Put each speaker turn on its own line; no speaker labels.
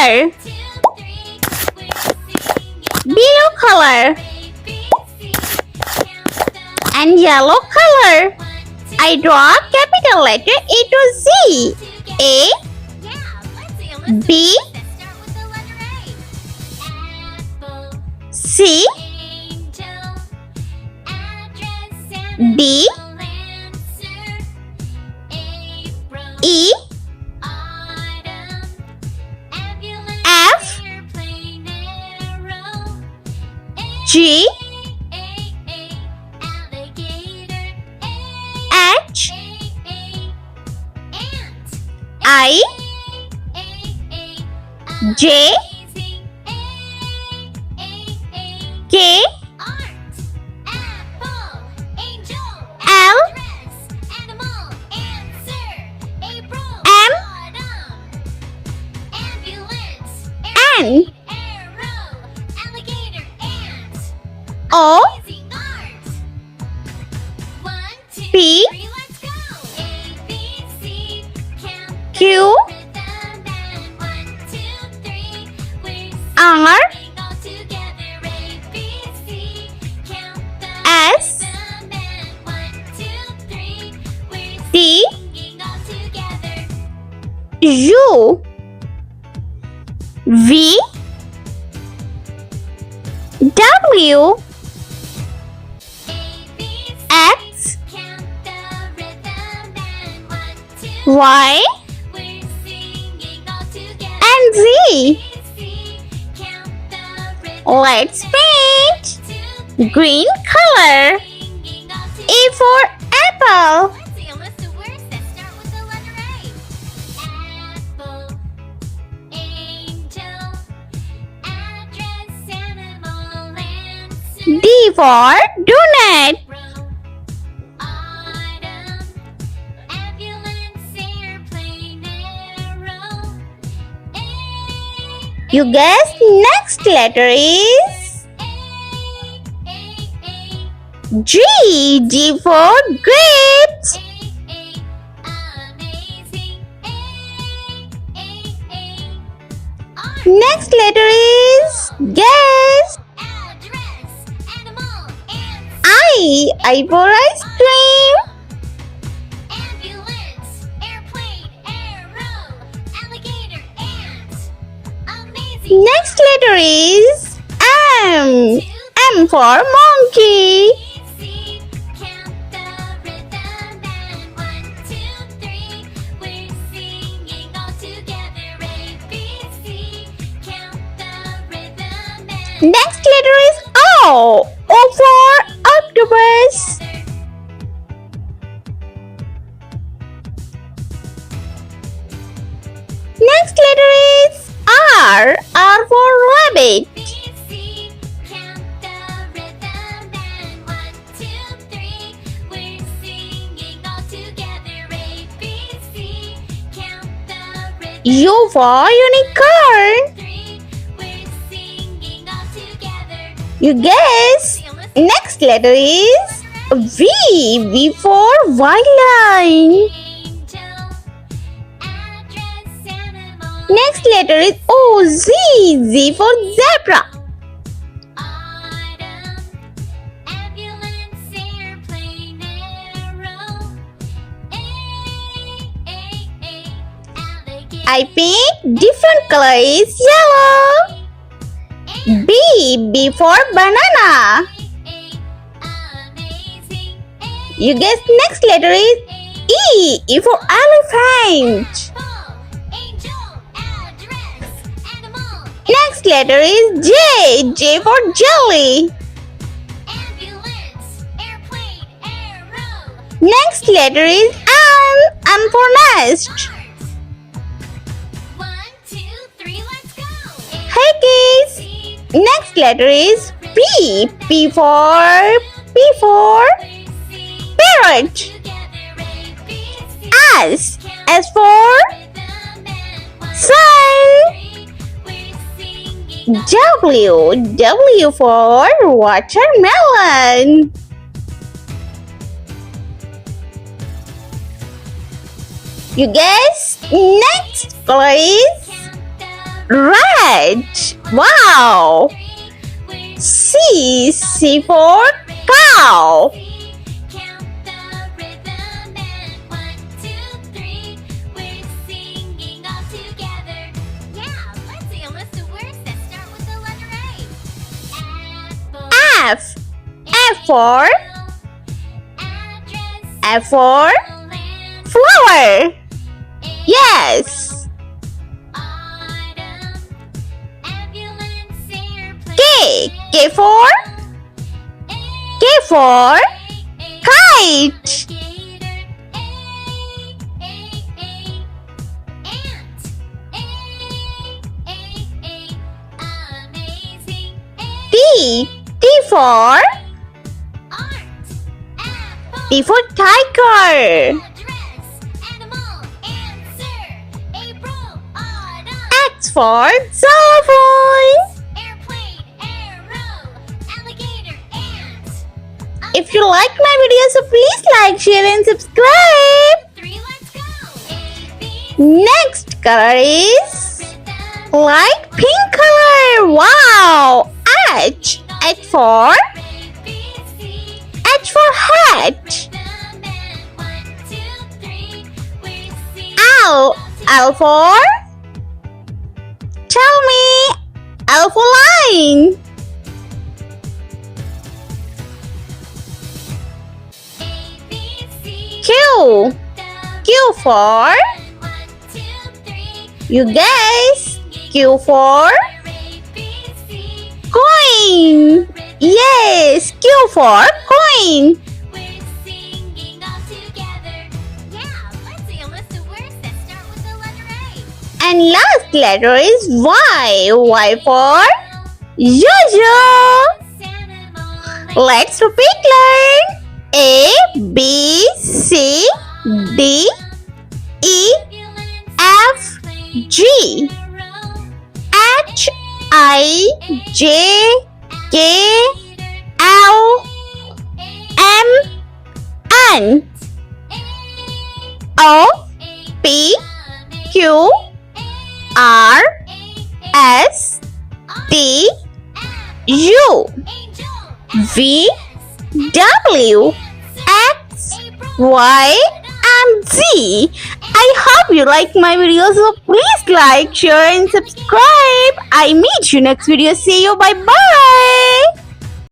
color. Blue color. And yellow color. I draw capital letter A to Z. A, B, C, D, E, F, G, H, I, J, K, L, M, N, O, P, Q, R, S, T, U, V, W, X, Y, and Z. Let's paint green color. A for apple. D for donut. You guess next letter is G. G for grapes. Next letter is guess. I for ice cream. Next letter is M. M for monkey. Next letter is O. O for octopus. Next letter is R. R for rabbit. U for unicorn. You guess. Next letter is V. V for violin. Next letter is O. Z. Z for zebra. I pick different color is yellow. B. B for banana. You guess next letter is E. E for elephant. Next letter is J. J for jelly. Next letter is N. N for nest. Hey kids. Next letter is P. P for parrot. S. S for sun. W. W for watermelon. You guess next color is Red. Wow. C for cow. F. F for flower. Yes. K for kite. T for tiger. X for xylophone. If you like my videos, so please like, share and subscribe. Next color is light pink color. Wow. H for hat. L for tell me. L for line. Q for you guys. Q for coin. Yes, Q for coin. And last letter is Y. Y for yo-yo. Let's repeat learn. A, B, C, D, E, F, G, H, I, J, K, L, M, N, O, P, Q, R, S, T, U, V, W, X, Y, and Z. I hope you like my videos, so please like, share and subscribe. I meet you next video. See you. Bye bye.